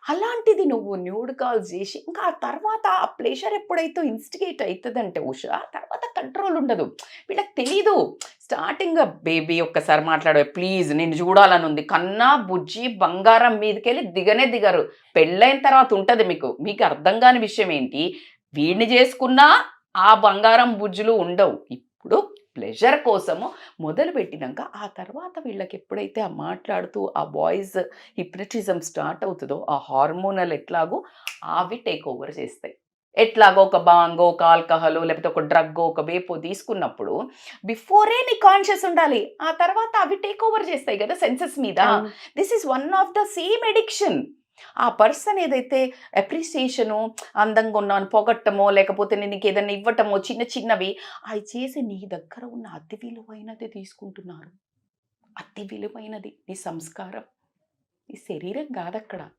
అలాంటిది నువ్వు nude calls జేసి, ఇంకా ఆ తర్వాత ఆ ప్లెజర్ ఎప్పుడైతే ఇన్‌స్టిగేట్ అయితదంటే ఉషా, తర్వాత కంట్రోల్ ఉండదు. వీళ్ళకి తెలీదు. స్టార్టింగ్ బేబీ ఒక్కసారి మాట్లాడవా ప్లీజ్ నిన్ను చూడాలనుంది. కన్నా, బుజ్జి, బంగారం మీదకెళ్ళి దిగనే దిగరు. పెళ్ళైన తర్వాత ఉంటది మీకు. మీకు అర్థం గాని విషయం ఏంటి, వీడిని జేసుకున్నా ఆ బంగారం, బుజ్జులు ఉండవు. ఇప్పుడు ప్లెజర్ కోసము మొదలుపెట్టినంక, ఆ తర్వాత వీళ్ళకెప్పుడైతే ఆ మాట్లాడుతూ ఆ వాయిస్ హిప్నటిజం స్టార్ట్ అవుతదో, ఆ హార్మోనల్ ఎట్లాగో అవి టేక్ ఓవర్ చేస్తాయి. ఎట్లాగో ఒక బాంగో, ఒక ఆల్కహాలో, లేకపోతే ఒక డ్రగ్గో, ఒక వేపో తీసుకున్నప్పుడు బిఫోరే నీకు కాన్షియస్ ఉండాలి. ఆ తర్వాత అవి టేక్ ఓవర్ చేస్తాయి గదా సెన్సెస్ మీద. అవును. This is one of the same addiction. ఆ పర్సన్ ఏదైతే అప్రిసియేషను, అందంగా ఉన్నాను పొగట్టమో, లేకపోతే నేను నీకేదన్నా ఇవ్వటమో చిన్న చిన్నవి, అయి చేసి నీ దగ్గర ఉన్న అతి విలువైనది తీసుకుంటున్నారు. అతి విలువైనది నీ సంస్కారం. నీ శరీరం గాదక్కడ.